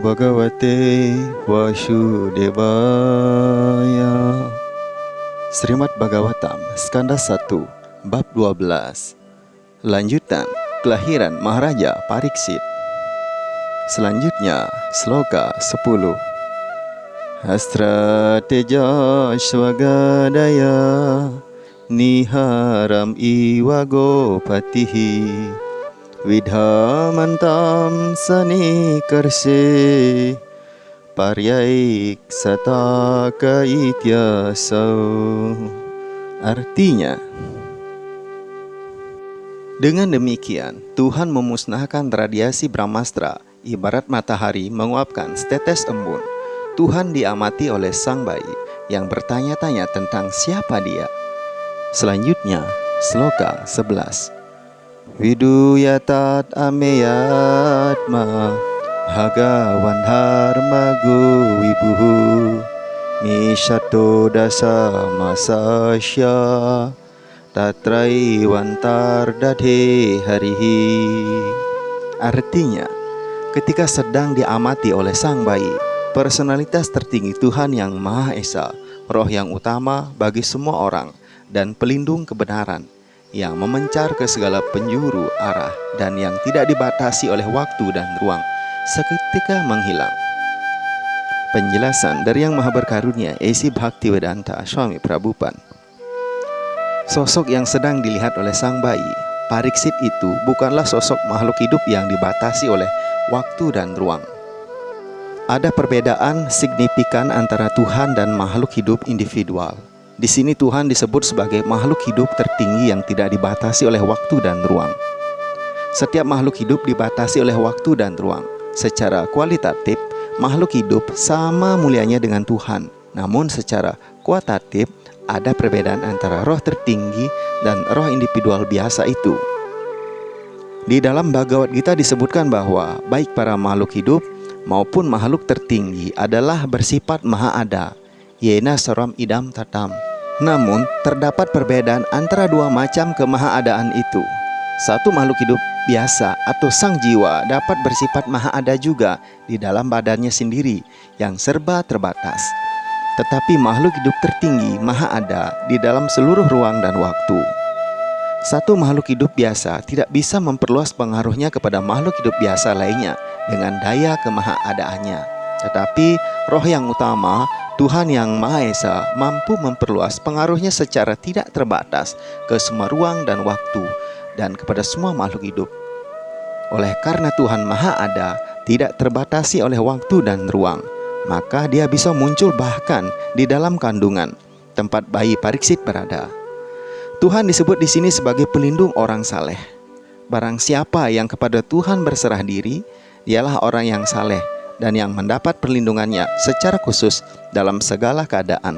Bhagavate Vasudevaya. Srimad Bhagavatam, Skanda 1, Bab 12. Lanjutan, kelahiran Maharaja Pariksit. Selanjutnya, Sloka 10. Hastra teja swagadaya niharam iwa gopatihi vidhamantam sanikarse paryaik sataka ityasau. Artinya, dengan demikian Tuhan memusnahkan radiasi Brahmastra ibarat matahari menguapkan setetes embun. Tuhan diamati oleh sang bayi yang bertanya-tanya tentang siapa dia. Selanjutnya, Sloka 11. Viduyatat ameyatma Bhagawan harmago wibuhu Mishato dasa masasya Tatraiwantar dadhe harihi. Artinya, ketika sedang diamati oleh sang bayi, personalitas tertinggi Tuhan yang Maha Esa, roh yang utama bagi semua orang dan pelindung kebenaran, yang memencar ke segala penjuru arah dan yang tidak dibatasi oleh waktu dan ruang, seketika menghilang. Penjelasan dari Yang Maha Berkarunia A.C. Bhaktivedanta Swami Prabhupada. Sosok yang sedang dilihat oleh sang bayi Pariksit itu bukanlah sosok makhluk hidup yang dibatasi oleh waktu dan ruang. Ada perbedaan signifikan antara Tuhan dan makhluk hidup individual. Di sini Tuhan disebut sebagai makhluk hidup tertinggi yang tidak dibatasi oleh waktu dan ruang. Setiap makhluk hidup dibatasi oleh waktu dan ruang. Secara kualitatif, makhluk hidup sama mulianya dengan Tuhan. Namun secara kualitatif, ada perbedaan antara roh tertinggi dan roh individual biasa itu. Di dalam Bhagavad Gita disebutkan bahwa baik para makhluk hidup maupun makhluk tertinggi adalah bersifat maha ada, yena saram idam tatam. Namun, terdapat perbedaan antara dua macam kemahaadaan itu. Satu makhluk hidup biasa atau sang jiwa dapat bersifat maha ada juga di dalam badannya sendiri yang serba terbatas. Tetapi makhluk hidup tertinggi maha ada di dalam seluruh ruang dan waktu. Satu makhluk hidup biasa tidak bisa memperluas pengaruhnya kepada makhluk hidup biasa lainnya dengan daya kemahaadaannya. Tetapi roh yang utama, Tuhan yang Maha Esa, mampu memperluas pengaruhnya secara tidak terbatas ke semua ruang dan waktu dan kepada semua makhluk hidup. Oleh karena Tuhan Maha Ada tidak terbatasi oleh waktu dan ruang, maka dia bisa muncul bahkan di dalam kandungan tempat bayi Pariksit berada. Tuhan disebut di sini sebagai pelindung orang saleh. Barang siapa yang kepada Tuhan berserah diri, dialah orang yang saleh dan yang mendapat perlindungannya secara khusus dalam segala keadaan.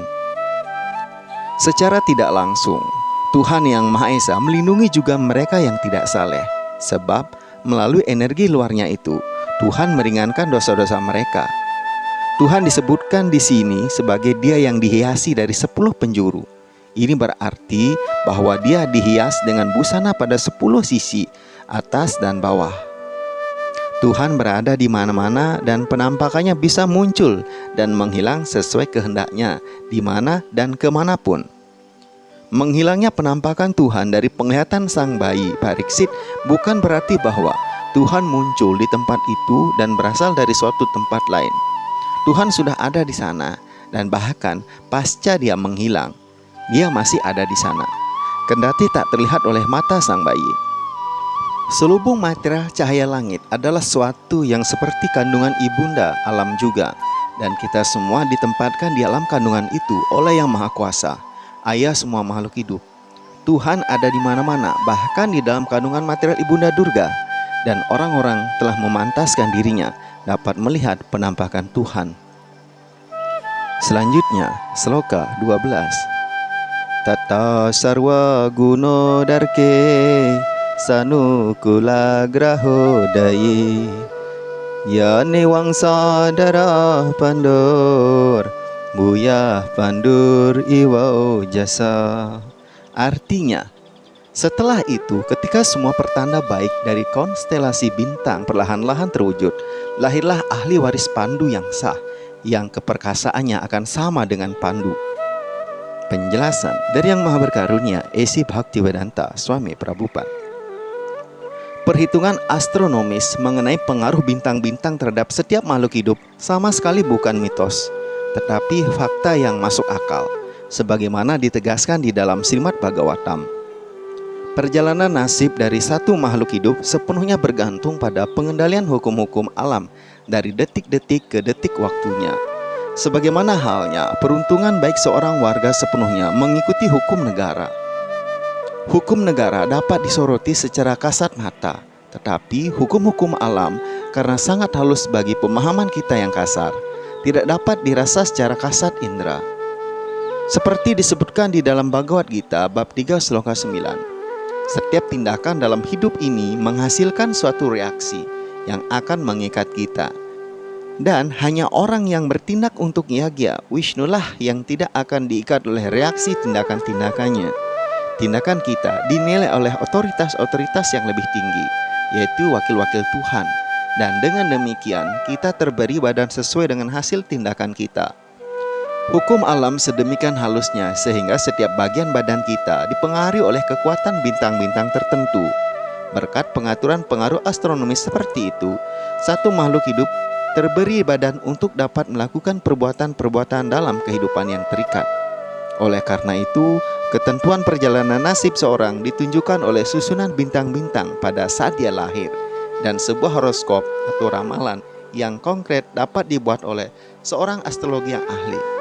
Secara tidak langsung, Tuhan yang Maha Esa melindungi juga mereka yang tidak saleh, sebab melalui energi luarnya itu, Tuhan meringankan dosa-dosa mereka. Tuhan disebutkan di sini sebagai Dia yang dihiasi dari 10 penjuru. Ini berarti bahwa Dia dihias dengan busana pada 10 sisi, atas dan bawah. Tuhan berada di mana-mana dan penampakannya bisa muncul dan menghilang sesuai kehendaknya, di mana dan kemanapun. Menghilangnya penampakan Tuhan dari penglihatan sang bayi Pariksit bukan berarti bahwa Tuhan muncul di tempat itu dan berasal dari suatu tempat lain. Tuhan sudah ada di sana, dan bahkan pasca dia menghilang, dia masih ada di sana, kendati tak terlihat oleh mata sang bayi. Selubung matra cahaya langit adalah suatu yang seperti kandungan ibunda alam juga, dan kita semua ditempatkan di alam kandungan itu oleh Yang Maha Kuasa, ayah semua makhluk hidup. Tuhan ada di mana-mana, bahkan di dalam kandungan material ibunda Durga, dan orang-orang telah memantaskan dirinya dapat melihat penampakan Tuhan. Selanjutnya, Sloka 12. Tata sarwa guno darke sanukula graho dayi yane wangsa darah pandur buyah pandur iwau jasa. Artinya, Setelah itu, ketika semua pertanda baik dari konstelasi bintang perlahan-lahan terwujud, lahirlah ahli waris Pandu yang sah, yang keperkasaannya akan sama dengan Pandu. Penjelasan dari Yang Maha Berkarunia, A.C. Bhaktivedanta Swami Prabhupada. Perhitungan astronomis mengenai pengaruh bintang-bintang terhadap setiap makhluk hidup sama sekali bukan mitos, tetapi fakta yang masuk akal, sebagaimana ditegaskan di dalam Srimad Bhagavatam. Perjalanan nasib dari satu makhluk hidup sepenuhnya bergantung pada pengendalian hukum-hukum alam dari detik-detik ke detik waktunya. Sebagaimana halnya peruntungan baik seorang warga sepenuhnya mengikuti hukum negara. Hukum negara dapat disoroti secara kasat mata, tetapi hukum-hukum alam karena sangat halus bagi pemahaman kita yang kasar, tidak dapat dirasa secara kasat indera. Seperti disebutkan di dalam Bhagavad Gita bab 3 sloka 9, setiap tindakan dalam hidup ini menghasilkan suatu reaksi yang akan mengikat kita. Dan hanya orang yang bertindak untuk yagya Wishnulah yang tidak akan diikat oleh reaksi tindakan-tindakannya. Tindakan kita dinilai oleh otoritas-otoritas yang lebih tinggi, yaitu wakil-wakil Tuhan. Dan dengan demikian kita terberi badan sesuai dengan hasil tindakan kita. Hukum alam sedemikian halusnya sehingga setiap bagian badan kita dipengaruhi oleh kekuatan bintang-bintang tertentu. Berkat pengaturan pengaruh astronomis seperti itu, satu makhluk hidup terberi badan untuk dapat melakukan perbuatan-perbuatan dalam kehidupan yang terikat. Oleh karena itu, ketentuan perjalanan nasib seorang ditunjukkan oleh susunan bintang-bintang pada saat dia lahir, dan sebuah horoskop atau ramalan yang konkret dapat dibuat oleh seorang astrologi yang ahli.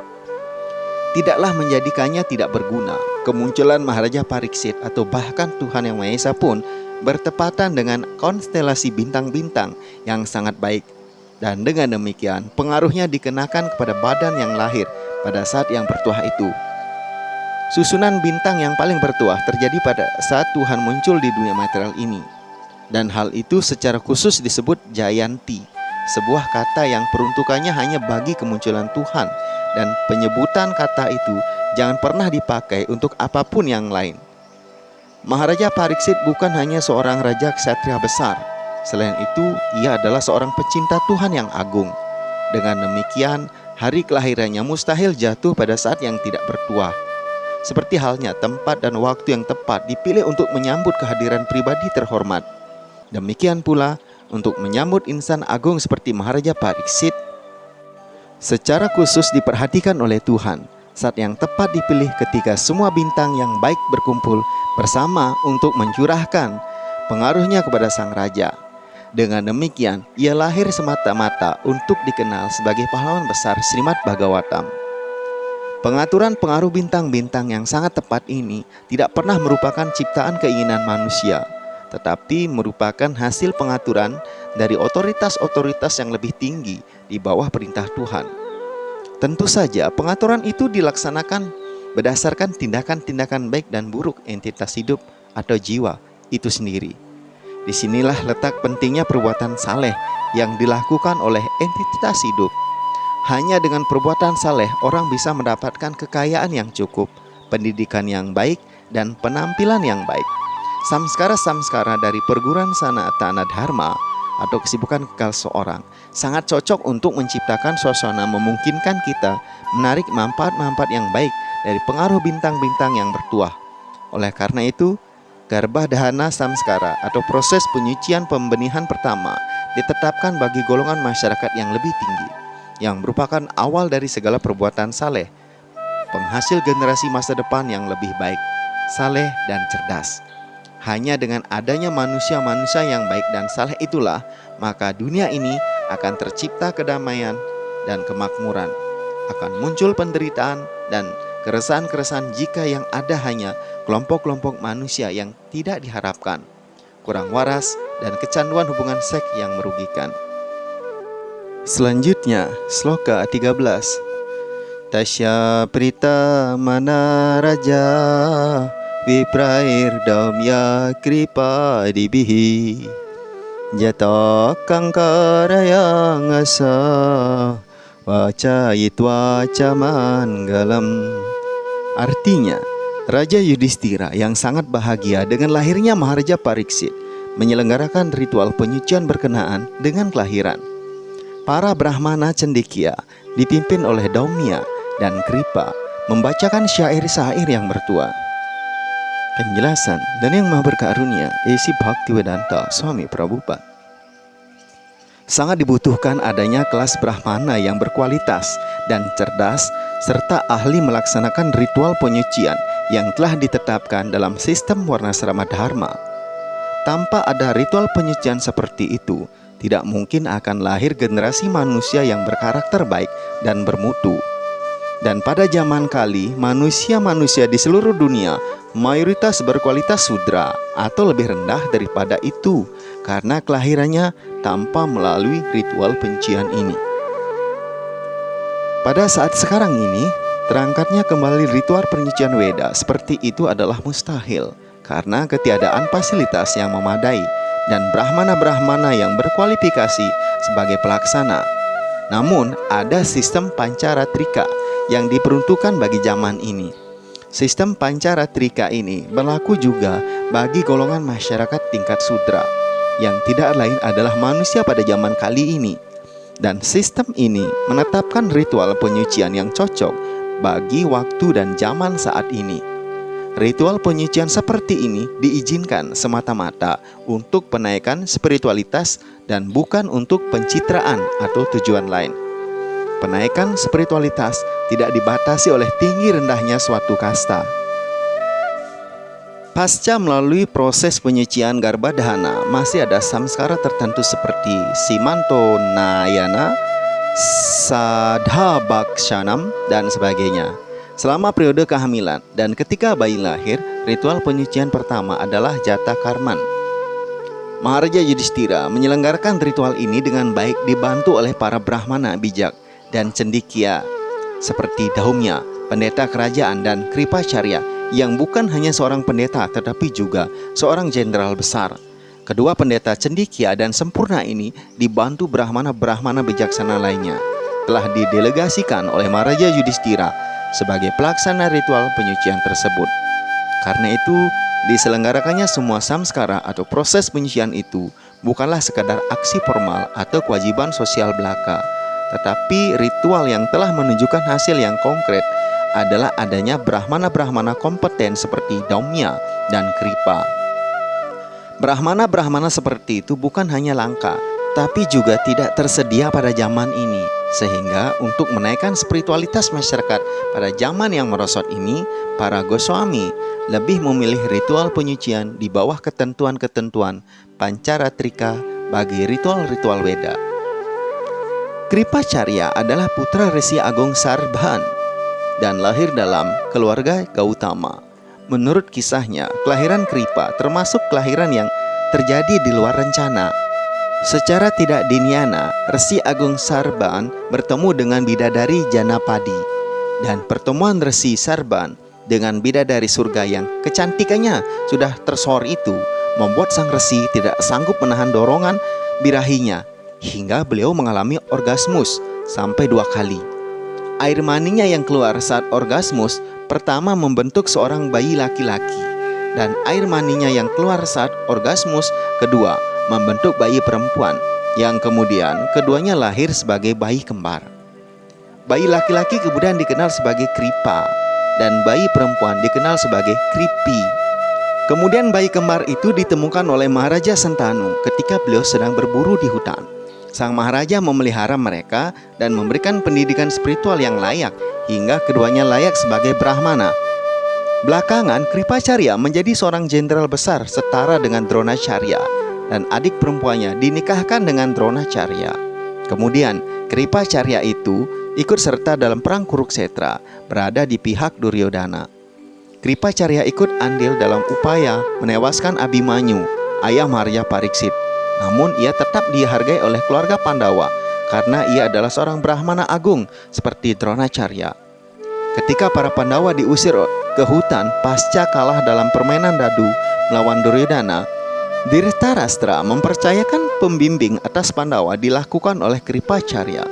Tidaklah menjadikannya tidak berguna. Kemunculan Maharaja Pariksit atau bahkan Tuhan Yang Maha Esa pun bertepatan dengan konstelasi bintang-bintang yang sangat baik, dan dengan demikian pengaruhnya dikenakan kepada badan yang lahir pada saat yang bertuah itu. Susunan bintang yang paling bertuah terjadi pada saat Tuhan muncul di dunia material ini. Dan hal itu secara khusus disebut Jayanti, sebuah kata yang peruntukannya hanya bagi kemunculan Tuhan. Dan penyebutan kata itu jangan pernah dipakai untuk apapun yang lain. Maharaja Pariksit bukan hanya seorang raja ksatria besar. Selain itu, ia adalah seorang pecinta Tuhan yang agung. Dengan demikian, hari kelahirannya mustahil jatuh pada saat yang tidak bertuah. Seperti halnya tempat dan waktu yang tepat dipilih untuk menyambut kehadiran pribadi terhormat. Demikian pula untuk menyambut insan agung seperti Maharaja Pariksit, secara khusus diperhatikan oleh Tuhan. Saat yang tepat dipilih ketika semua bintang yang baik berkumpul bersama untuk mencurahkan pengaruhnya kepada sang raja. Dengan demikian, ia lahir semata-mata untuk dikenal sebagai pahlawan besar Srimad Bhagavatam. Pengaturan pengaruh bintang-bintang yang sangat tepat ini tidak pernah merupakan ciptaan keinginan manusia, tetapi merupakan hasil pengaturan dari otoritas-otoritas yang lebih tinggi di bawah perintah Tuhan. Tentu saja pengaturan itu dilaksanakan berdasarkan tindakan-tindakan baik dan buruk entitas hidup atau jiwa itu sendiri. Disinilah letak pentingnya perbuatan saleh yang dilakukan oleh entitas hidup. Hanya dengan perbuatan saleh orang bisa mendapatkan kekayaan yang cukup, pendidikan yang baik, dan penampilan yang baik. Samskara-samskara dari perguruan sanatana dharma atau kesibukan kekal seorang sangat cocok untuk menciptakan suasana memungkinkan kita menarik manfaat-manfaat yang baik dari pengaruh bintang-bintang yang bertuah. Oleh karena itu, Garbhadhana Samskara atau proses penyucian pembenihan pertama ditetapkan bagi golongan masyarakat yang lebih tinggi, yang merupakan awal dari segala perbuatan saleh, penghasil generasi masa depan yang lebih baik, saleh dan cerdas. Hanya dengan adanya manusia-manusia yang baik dan saleh itulah maka dunia ini akan tercipta kedamaian dan kemakmuran. Akan muncul penderitaan dan keresahan-keresahan jika yang ada hanya kelompok-kelompok manusia yang tidak diharapkan, kurang waras, dan kecanduan hubungan seks yang merugikan. Selanjutnya, sloka 13. Tasya prita mana raja viprair damya kripa dibihi jata kangkaraya ngasa waca itwa caman galam. Artinya, Raja Yudhistira yang sangat bahagia dengan lahirnya Maharaja Pariksit menyelenggarakan ritual penyucian berkenaan dengan kelahiran. Para Brahmana cendekia dipimpin oleh Daumya dan Kripa membacakan syair-syair yang mertua. Penjelasan dari Yang Maha Berkarunia A.C. Bhaktivedanta Swami Prabhupada. Sangat dibutuhkan adanya kelas Brahmana yang berkualitas dan cerdas serta ahli melaksanakan ritual penyucian yang telah ditetapkan dalam sistem Warnasrama Dharma. Tanpa ada ritual penyucian seperti itu, tidak mungkin akan lahir generasi manusia yang berkarakter baik dan bermutu. Dan pada zaman kali, manusia-manusia di seluruh dunia mayoritas berkualitas sudra atau lebih rendah daripada itu karena kelahirannya tanpa melalui ritual penyucian ini. Pada saat sekarang ini, terangkatnya kembali ritual penyucian Weda seperti itu adalah mustahil karena ketiadaan fasilitas yang memadai dan brahmana-brahmana yang berkualifikasi sebagai pelaksana. Namun, ada sistem Pancaratrika yang diperuntukkan bagi zaman ini. Sistem Pancaratrika ini berlaku juga bagi golongan masyarakat tingkat sudra yang tidak lain adalah manusia pada zaman kali ini. Dan sistem ini menetapkan ritual penyucian yang cocok bagi waktu dan zaman saat ini. Ritual penyucian seperti ini diizinkan semata-mata untuk penaikan spiritualitas dan bukan untuk pencitraan atau tujuan lain. Penaikan spiritualitas tidak dibatasi oleh tinggi rendahnya suatu kasta. Pasca melalui proses penyucian Garbhadhana, masih ada samskara tertentu seperti Simanto Nayana, Sadhabakshanam, dan sebagainya. Selama periode kehamilan dan ketika bayi lahir, ritual penyucian pertama adalah Jata Karman. Maharaja Yudhistira menyelenggarakan ritual ini dengan baik dibantu oleh para Brahmana bijak dan cendekia seperti Daumya, pendeta kerajaan, dan Kripacharya yang bukan hanya seorang pendeta tetapi juga seorang jenderal besar. Kedua pendeta cendekia dan sempurna ini dibantu Brahmana-Brahmana bijaksana lainnya telah didelegasikan oleh Maharaja Yudhistira sebagai pelaksana ritual penyucian tersebut. Karena itu, diselenggarakannya semua samskara atau proses penyucian itu bukanlah sekadar aksi formal atau kewajiban sosial belaka, tetapi ritual yang telah menunjukkan hasil yang konkret adalah adanya Brahmana-Brahmana kompeten seperti Daumya dan Kripa. Brahmana-Brahmana seperti itu bukan hanya langka, tapi juga tidak tersedia pada zaman ini. Sehingga untuk menaikkan spiritualitas masyarakat pada zaman yang merosot ini, para Goswami lebih memilih ritual penyucian di bawah ketentuan-ketentuan Pancaratrika bagi ritual-ritual Weda. Kripacharya adalah putra Resi Agung Sarbhan dan lahir dalam keluarga Gautama. Menurut kisahnya, kelahiran Kripa termasuk kelahiran yang terjadi di luar rencana. Secara tidak diniana, Resi Agung Sarbhan bertemu dengan bidadari Janapadi, dan pertemuan Resi Sarbhan dengan bidadari surga yang kecantikannya sudah tersohor itu membuat sang resi tidak sanggup menahan dorongan birahinya hingga beliau mengalami orgasmus sampai 2 kali. Air maninya yang keluar saat orgasmus pertama membentuk seorang bayi laki-laki, dan air maninya yang keluar saat orgasmus kedua membentuk bayi perempuan, yang kemudian keduanya lahir sebagai bayi kembar. Bayi laki-laki kemudian dikenal sebagai Kripa, dan bayi perempuan dikenal sebagai Kripi. Kemudian bayi kembar itu ditemukan oleh Maharaja Santanu ketika beliau sedang berburu di hutan. Sang Maharaja memelihara mereka dan memberikan pendidikan spiritual yang layak hingga keduanya layak sebagai Brahmana. Belakangan, Kripacharya menjadi seorang jenderal besar setara dengan Dronacharya, dan adik perempuannya dinikahkan dengan Dronacharya. Kemudian, Kripacharya itu ikut serta dalam perang Kuruksetra, berada di pihak Duryodhana. Kripacharya ikut andil dalam upaya menewaskan Abhimanyu, ayah Maharaja Pariksit. Namun ia tetap dihargai oleh keluarga Pandawa karena ia adalah seorang Brahmana agung seperti Dronacharya. Ketika para Pandawa diusir ke hutan pasca kalah dalam permainan dadu melawan Duryodhana, Dhritarashtra mempercayakan pembimbing atas Pandawa dilakukan oleh Kripacharya.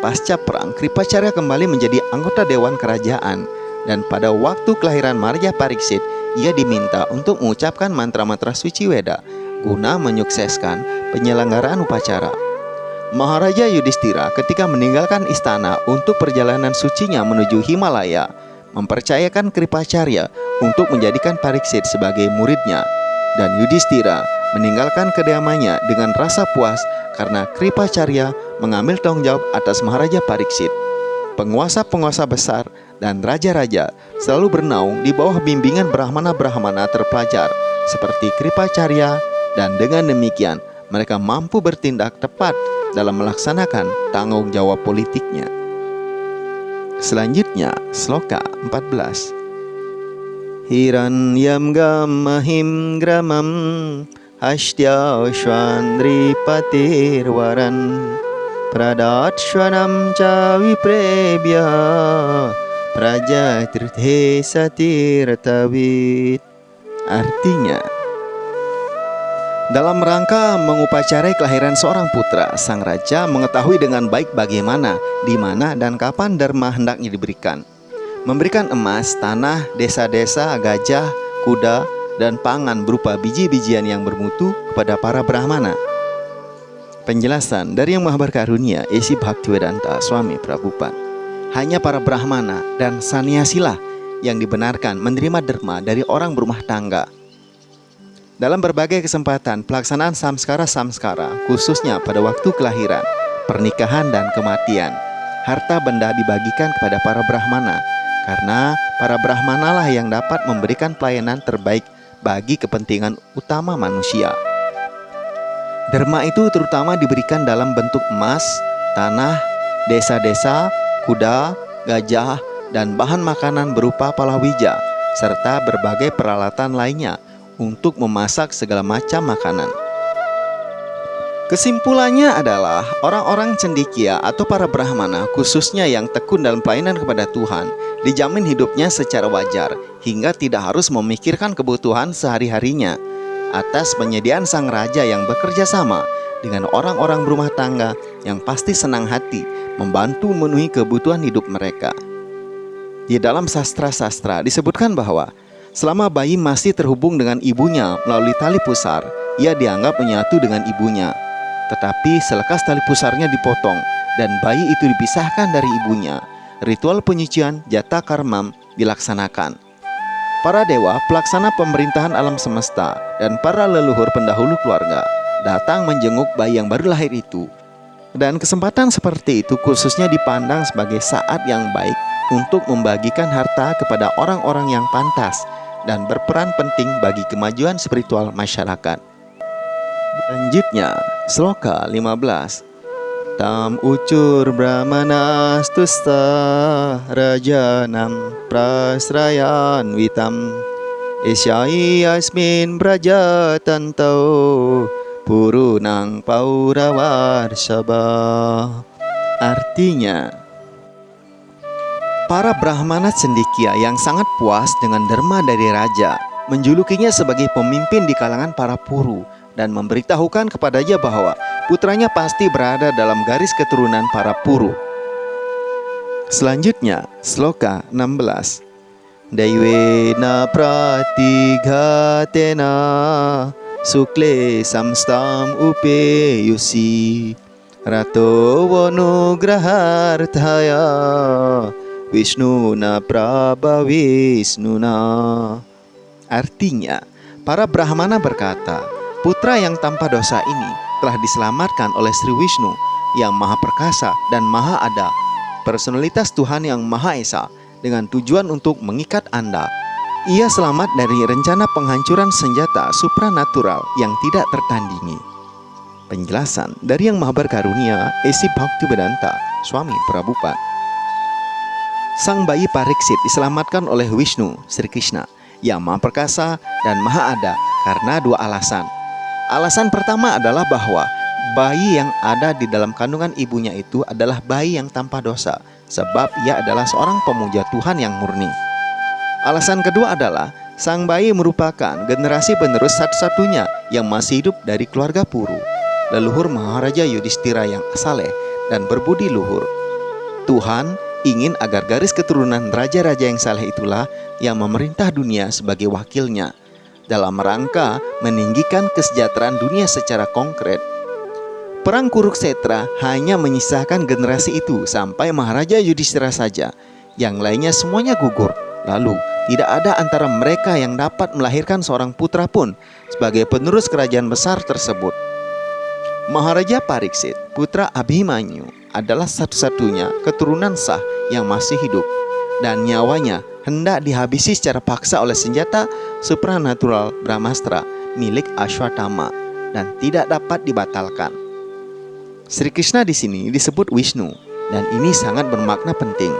Pasca perang, Kripacharya kembali menjadi anggota Dewan Kerajaan Dan pada waktu kelahiran Maharaja Pariksit, ia diminta untuk mengucapkan mantra-mantra suci Weda guna menyukseskan penyelenggaraan upacara. Maharaja Yudhistira ketika meninggalkan istana untuk perjalanan sucinya menuju Himalaya, mempercayakan Kripacarya untuk menjadikan Pariksit sebagai muridnya. Dan Yudhistira meninggalkan kediamannya dengan rasa puas karena Kripacarya mengambil tanggung jawab atas Maharaja Pariksit. Penguasa-penguasa besar dan raja-raja selalu bernaung di bawah bimbingan Brahmana-Brahmana terpelajar seperti Kripacarya, dan dengan demikian mereka mampu bertindak tepat dalam melaksanakan tanggung jawab politiknya. Selanjutnya, sloka 14. Hiranyam gamahim gramam hastya shwandripatirvaran Pradakshvanam ca viprebhya prajatirthe satirtavit. Artinya, dalam rangka mengupacarai kelahiran seorang putra, sang raja mengetahui dengan baik bagaimana, di mana, dan kapan dharma hendaknya diberikan. Memberikan emas, tanah, desa-desa, gajah, kuda, dan pangan berupa biji-bijian yang bermutu kepada para brahmana. Penjelasan dari Yang Maha Berkarunia Esi Bhaktivedanta Swami Prabhupada. Hanya para brahmana dan sannyasilah yang dibenarkan menerima dharma dari orang berumah tangga. Dalam berbagai kesempatan pelaksanaan samskara-samskara, khususnya pada waktu kelahiran, pernikahan, dan kematian, harta benda dibagikan kepada para brahmana, karena para brahmana lah yang dapat memberikan pelayanan terbaik bagi kepentingan utama manusia. Dharma itu terutama diberikan dalam bentuk emas, tanah, desa-desa, kuda, gajah, dan bahan makanan berupa palawija, serta berbagai peralatan lainnya untuk memasak segala macam makanan. Kesimpulannya adalah orang-orang cendekia atau para brahmana, khususnya yang tekun dalam pelayanan kepada Tuhan, dijamin hidupnya secara wajar hingga tidak harus memikirkan kebutuhan sehari-harinya atas penyediaan sang raja yang bekerja sama dengan orang-orang berumah tangga yang pasti senang hati membantu memenuhi kebutuhan hidup mereka. Di dalam sastra-sastra disebutkan bahwa selama bayi masih terhubung dengan ibunya melalui tali pusar, ia dianggap menyatu dengan ibunya. Tetapi selekas tali pusarnya dipotong dan bayi itu dipisahkan dari ibunya, ritual penyucian jata karmam dilaksanakan. Para dewa, pelaksana pemerintahan alam semesta, dan para leluhur pendahulu keluarga datang menjenguk bayi yang baru lahir itu. Dan kesempatan seperti itu khususnya dipandang sebagai saat yang baik untuk membagikan harta kepada orang-orang yang pantas dan berperan penting bagi kemajuan spiritual masyarakat. Selanjutnya, sloka 15. Tam ucur brahmanastusta rajanam prasrayan vitam Isyai asmin brajatantau purunang paurawarsaba. Artinya, para brahmana cendekia yang sangat puas dengan dharma dari raja menjulukinya sebagai pemimpin di kalangan para puru dan memberitahukan kepadanya bahwa putranya pasti berada dalam garis keturunan para puru. Selanjutnya, sloka 16. Daiwena pratighatena sukle samstam upeyusi rato vonugraharthaya Vishnuna prabhavisnuna. Artinya, para brahmana berkata, putra yang tanpa dosa ini telah diselamatkan oleh Sri Wisnu yang Maha Perkasa dan Maha Ada, personalitas Tuhan yang Maha Esa, dengan tujuan untuk mengikat Anda. Ia selamat dari rencana penghancuran senjata supranatural yang tidak tertandingi. Penjelasan dari Yang Maha Berkarunia Esi Bhaktivedanta Swami Prabhupada. Sang bayi Pariksit diselamatkan oleh Wisnu, Sri Krishna, yang Maha Perkasa dan Maha Ada karena dua alasan. Alasan pertama adalah bahwa bayi yang ada di dalam kandungan ibunya itu adalah bayi yang tanpa dosa, sebab ia adalah seorang pemuja Tuhan yang murni. Alasan kedua adalah sang bayi merupakan generasi penerus satu-satunya yang masih hidup dari keluarga Puru, leluhur Maharaja Yudhistira yang saleh dan berbudi luhur. Tuhan ingin agar garis keturunan raja-raja yang saleh itulah yang memerintah dunia sebagai wakilnya, dalam rangka meninggikan kesejahteraan dunia secara konkret. Perang Kurukshetra hanya menyisakan generasi itu sampai Maharaja Yudhishthira saja. Yang lainnya semuanya gugur. Lalu tidak ada antara mereka yang dapat melahirkan seorang putra pun sebagai penerus kerajaan besar tersebut. Maharaja Pariksit, putra Abhimanyu, adalah satu-satunya keturunan sah yang masih hidup, dan nyawanya hendak dihabisi secara paksa oleh senjata supranatural Brahmastra milik Ashwatthama dan tidak dapat dibatalkan. Sri Krishna di sini disebut Vishnu, dan ini sangat bermakna penting.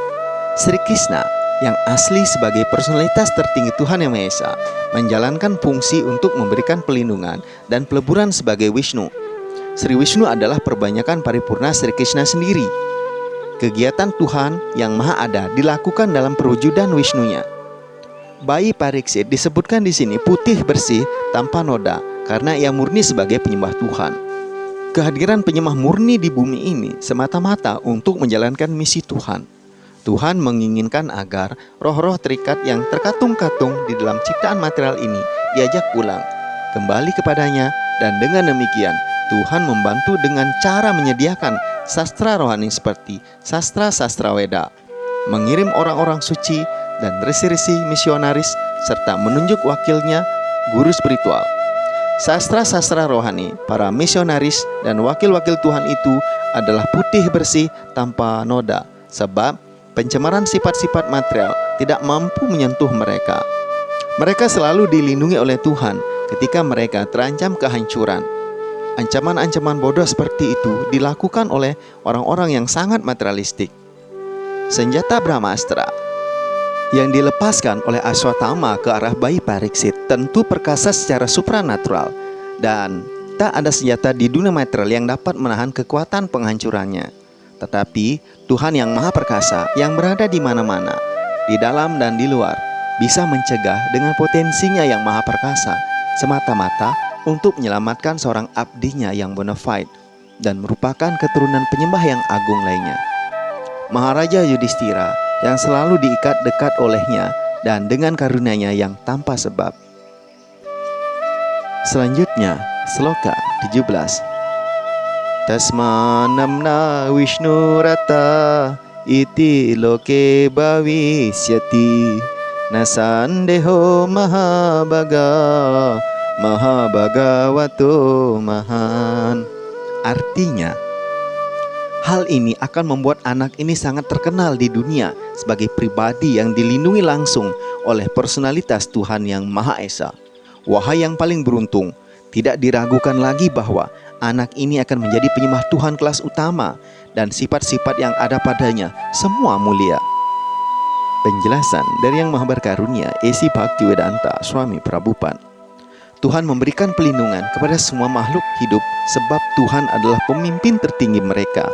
Sri Krishna yang asli sebagai personalitas tertinggi Tuhan Yang Maha Esa menjalankan fungsi untuk memberikan pelindungan dan peleburan sebagai Vishnu. Sri Vishnu adalah perbanyakan paripurna Sri Krishna sendiri. Kegiatan Tuhan yang Maha Ada dilakukan dalam perwujudan Vishnu-nya. Bayi Pariksit disebutkan di sini putih bersih tanpa noda karena ia murni sebagai penyembah Tuhan. Kehadiran penyembah murni di bumi ini semata-mata untuk menjalankan misi Tuhan. Tuhan menginginkan agar roh-roh terikat yang terkatung-katung di dalam ciptaan material ini diajak pulang kembali kepadanya, dan dengan demikian Tuhan membantu dengan cara menyediakan sastra rohani seperti sastra-sastra Weda, mengirim orang-orang suci dan resi-resi misionaris, serta menunjuk wakilnya, guru spiritual. Sastra-sastra rohani, para misionaris dan wakil-wakil Tuhan itu adalah putih bersih tanpa noda, sebab pencemaran sifat-sifat material tidak mampu menyentuh mereka. Mereka selalu dilindungi oleh Tuhan ketika mereka terancam kehancuran. Ancaman-ancaman bodoh seperti itu dilakukan oleh orang-orang yang sangat materialistik. Senjata Brahmastra yang dilepaskan oleh Ashwatthama ke arah bayi Pariksit tentu perkasa secara supranatural, dan tak ada senjata di dunia material yang dapat menahan kekuatan penghancurannya. Tetapi Tuhan yang Maha Perkasa yang berada di mana-mana, di dalam dan di luar, bisa mencegah dengan potensinya yang Maha Perkasa semata-mata untuk menyelamatkan seorang abdinya yang bona fide dan merupakan keturunan penyembah yang agung lainnya. Maharaja Yudhishthira yang selalu diikat dekat olehnya dan dengan karunia-Nya yang tanpa sebab. Selanjutnya, sloka 17. Tasma namna Vishnu rata iti loke bhavisyati nasandeho mahabaga mahabagawato mahan. Artinya, hal ini akan membuat anak ini sangat terkenal di dunia sebagai pribadi yang dilindungi langsung oleh personalitas Tuhan yang Maha Esa. Wahai yang paling beruntung, tidak diragukan lagi bahwa anak ini akan menjadi penyembah Tuhan kelas utama, dan sifat-sifat yang ada padanya semua mulia. Penjelasan dari Yang Maha Berkarunia A.C. Bhaktivedanta Swami Prabhupada. Tuhan memberikan pelindungan kepada semua makhluk hidup sebab Tuhan adalah pemimpin tertinggi mereka.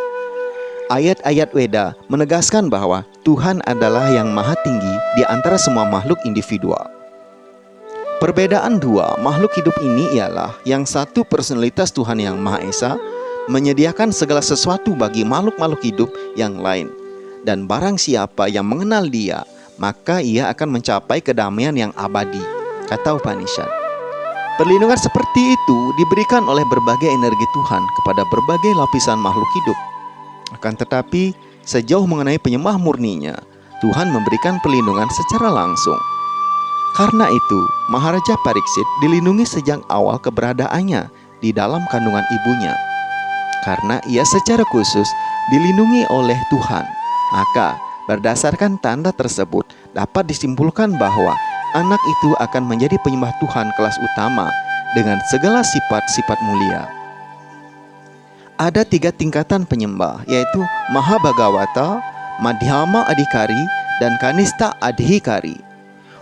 Ayat-ayat Weda menegaskan bahwa Tuhan adalah yang maha tinggi di antara semua makhluk individual. Perbedaan dua makhluk hidup ini ialah yang satu personalitas Tuhan yang Maha Esa menyediakan segala sesuatu bagi makhluk-makhluk hidup yang lain, dan barang siapa yang mengenal Dia, maka ia akan mencapai kedamaian yang abadi, kata Upanishad. Perlindungan seperti itu diberikan oleh berbagai energi Tuhan kepada berbagai lapisan makhluk hidup. Akan tetapi, sejauh mengenai penyembah murninya, Tuhan memberikan perlindungan secara langsung. Karena itu, Maharaja Pariksit dilindungi sejak awal keberadaannya di dalam kandungan ibunya. Karena ia secara khusus dilindungi oleh Tuhan, maka berdasarkan tanda tersebut dapat disimpulkan bahwa anak itu akan menjadi penyembah Tuhan kelas utama dengan segala sifat-sifat mulia. Ada 3 tingkatan penyembah, yaitu Mahabagawata, Madhyama Adhikari, dan Kanista Adhikari.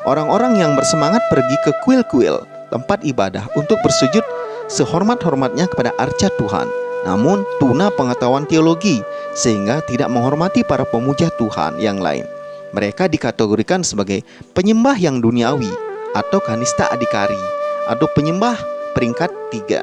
Orang-orang yang bersemangat pergi ke kuil-kuil tempat ibadah untuk bersujud sehormat-hormatnya kepada arca Tuhan, namun tuna pengetahuan teologi sehingga tidak menghormati para pemuja Tuhan yang lain. Mereka dikategorikan sebagai penyembah yang duniawi atau Kanista Adhikari atau penyembah peringkat 3.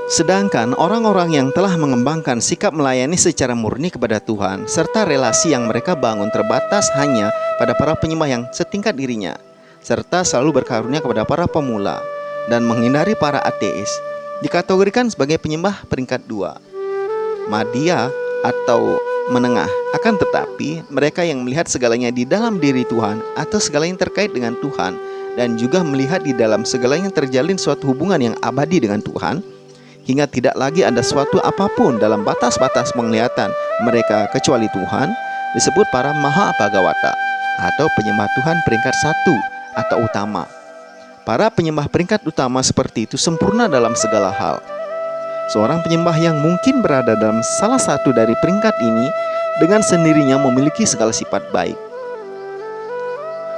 Sedangkan orang-orang yang telah mengembangkan sikap melayani secara murni kepada Tuhan, serta relasi yang mereka bangun terbatas hanya pada para penyembah yang setingkat dirinya, serta selalu berkarunia kepada para pemula, dan menghindari para ateis, dikategorikan sebagai penyembah peringkat 2, madya atau menengah. Akan tetapi, mereka yang melihat segalanya di dalam diri Tuhan atau segalanya terkait dengan Tuhan, dan juga melihat di dalam segalanya terjalin suatu hubungan yang abadi dengan Tuhan, hingga tidak lagi ada suatu apapun dalam batas-batas penglihatan mereka kecuali Tuhan, disebut para Maha Bhagawata atau penyembah Tuhan peringkat 1 atau utama. Para penyembah peringkat utama seperti itu sempurna dalam segala hal. Seorang penyembah yang mungkin berada dalam salah satu dari peringkat ini dengan sendirinya memiliki segala sifat baik.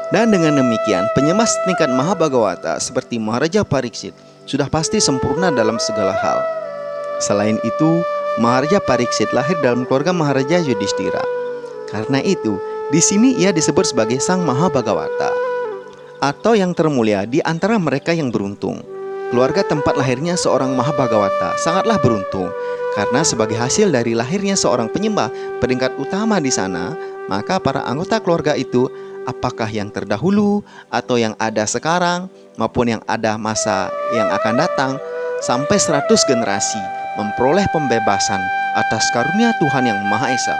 Dan dengan demikian, penyembah setingkat Maha Bhagawata seperti Maharaja Pariksit sudah pasti sempurna dalam segala hal. Selain itu, Maharaja Pariksit lahir dalam keluarga Maharaja Yudhishthira. Karena itu, di sini ia disebut sebagai Sang Maha Bhagawata, atau yang termulia di antara mereka yang beruntung. Keluarga tempat lahirnya seorang Maha Bhagawata sangatlah beruntung, karena sebagai hasil dari lahirnya seorang penyembah peringkat utama di sana, maka para anggota keluarga itu, apakah yang terdahulu atau yang ada sekarang maupun yang ada masa yang akan datang, sampai 100 generasi memperoleh pembebasan atas karunia Tuhan yang Maha Esa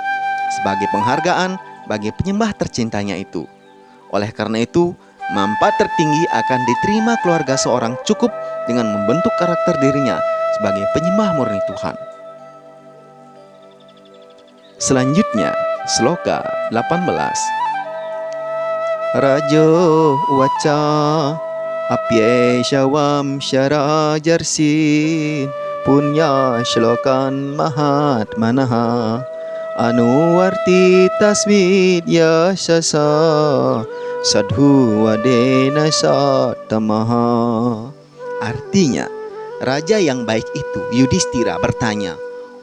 sebagai penghargaan bagi penyembah tercintanya itu. Oleh karena itu, manfaat tertinggi akan diterima keluarga seorang cukup dengan membentuk karakter dirinya sebagai penyembah murni Tuhan. Selanjutnya, sloka 18. Rajo waca apyeshavam syarajarsin punya shlokan mahat manaha anuwarti tasmid yasasa sadhu wadena satamaha. Artinya, raja yang baik itu, Yudhishthira, bertanya,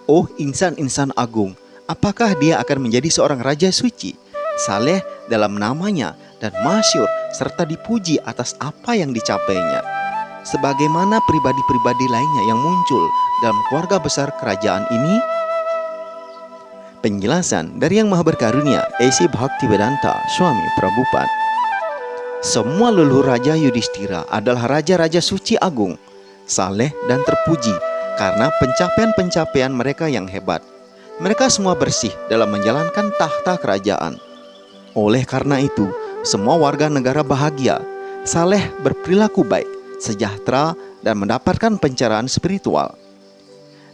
"Oh insan-insan agung, apakah dia akan menjadi seorang raja suci, saleh dalam namanya, dan masyhur serta dipuji atas apa yang dicapainya, sebagaimana pribadi-pribadi lainnya yang muncul dalam keluarga besar kerajaan ini?" Penjelasan dari Yang Maha Berkarunia, A.C. Bhaktivedanta Swami Prabhupada. Semua leluhur Raja Yudhishthira adalah raja-raja suci agung, saleh dan terpuji karena pencapaian-pencapaian mereka yang hebat. Mereka semua bersih dalam menjalankan tahta kerajaan. Oleh karena itu, semua warga negara bahagia, saleh, berperilaku baik, sejahtera, dan mendapatkan pencerahan spiritual.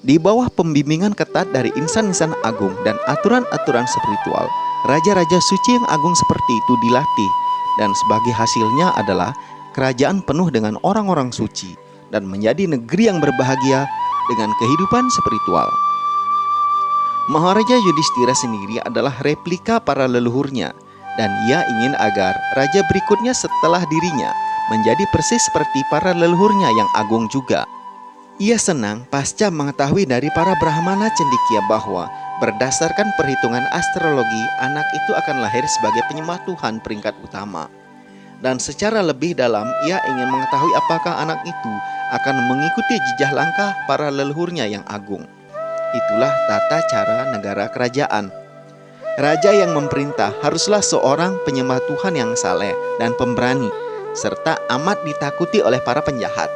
Di bawah pembimbingan ketat dari insan-insan agung dan aturan-aturan spiritual, raja-raja suci yang agung seperti itu dilatih, dan sebagai hasilnya adalah kerajaan penuh dengan orang-orang suci dan menjadi negeri yang berbahagia dengan kehidupan spiritual. Maharaja Yudhishthira sendiri adalah replika para leluhurnya, dan ia ingin agar raja berikutnya setelah dirinya menjadi persis seperti para leluhurnya yang agung juga. Ia senang pasca mengetahui dari para Brahmana cendekia bahwa berdasarkan perhitungan astrologi, anak itu akan lahir sebagai penyembah Tuhan peringkat utama. Dan secara lebih dalam, ia ingin mengetahui apakah anak itu akan mengikuti jejak langkah para leluhurnya yang agung. Itulah tata cara negara kerajaan. Raja yang memerintah haruslah seorang penyembah Tuhan yang saleh dan pemberani, serta amat ditakuti oleh para penjahat.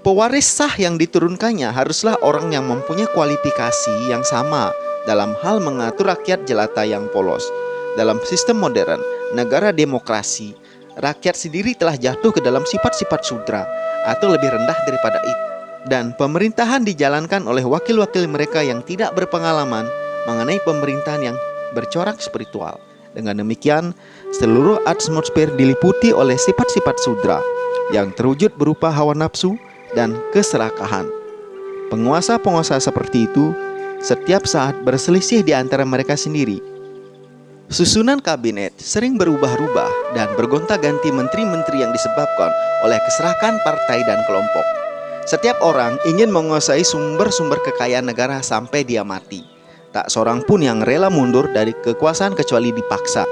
Pewaris sah yang diturunkannya haruslah orang yang mempunyai kualifikasi yang sama dalam hal mengatur rakyat jelata yang polos. Dalam sistem modern, negara demokrasi, rakyat sendiri telah jatuh ke dalam sifat-sifat sudra atau lebih rendah daripada itu. Dan pemerintahan dijalankan oleh wakil-wakil mereka yang tidak berpengalaman mengenai pemerintahan yang bercorak spiritual. Dengan demikian, seluruh atmosfer diliputi oleh sifat-sifat sudra yang terwujud berupa hawa nafsu dan keserakahan. Penguasa-penguasa seperti itu setiap saat berselisih di antara mereka sendiri. Susunan kabinet sering berubah-ubah dan bergonta-ganti menteri-menteri yang disebabkan oleh keserakahan partai dan kelompok. Setiap orang ingin menguasai sumber-sumber kekayaan negara sampai dia mati. Tak seorang pun yang rela mundur dari kekuasaan kecuali dipaksa.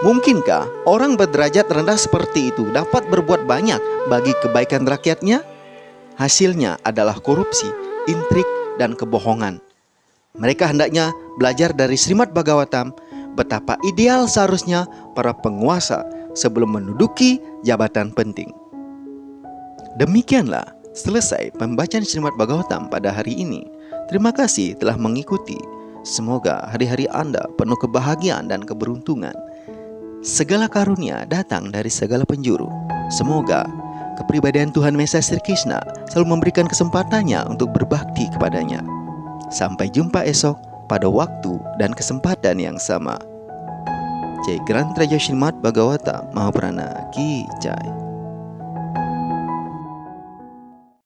Mungkinkah orang berderajat rendah seperti itu dapat berbuat banyak bagi kebaikan rakyatnya? Hasilnya adalah korupsi, intrik, dan kebohongan. Mereka hendaknya belajar dari Srimad Bhagavatam betapa ideal seharusnya para penguasa sebelum menduduki jabatan penting. Demikianlah selesai pembacaan Srimad Bhagavatam pada hari ini. Terima kasih telah mengikuti. Semoga hari-hari Anda penuh kebahagiaan dan keberuntungan. Segala karunia datang dari segala penjuru. Semoga kepribadian Tuhan Maha Esa Sri Krishna selalu memberikan kesempatannya untuk berbakti kepadanya. Sampai jumpa esok pada waktu dan kesempatan yang sama. Jai Grand Raja Srimad Bhagavatam Mahaprana Ki Jai.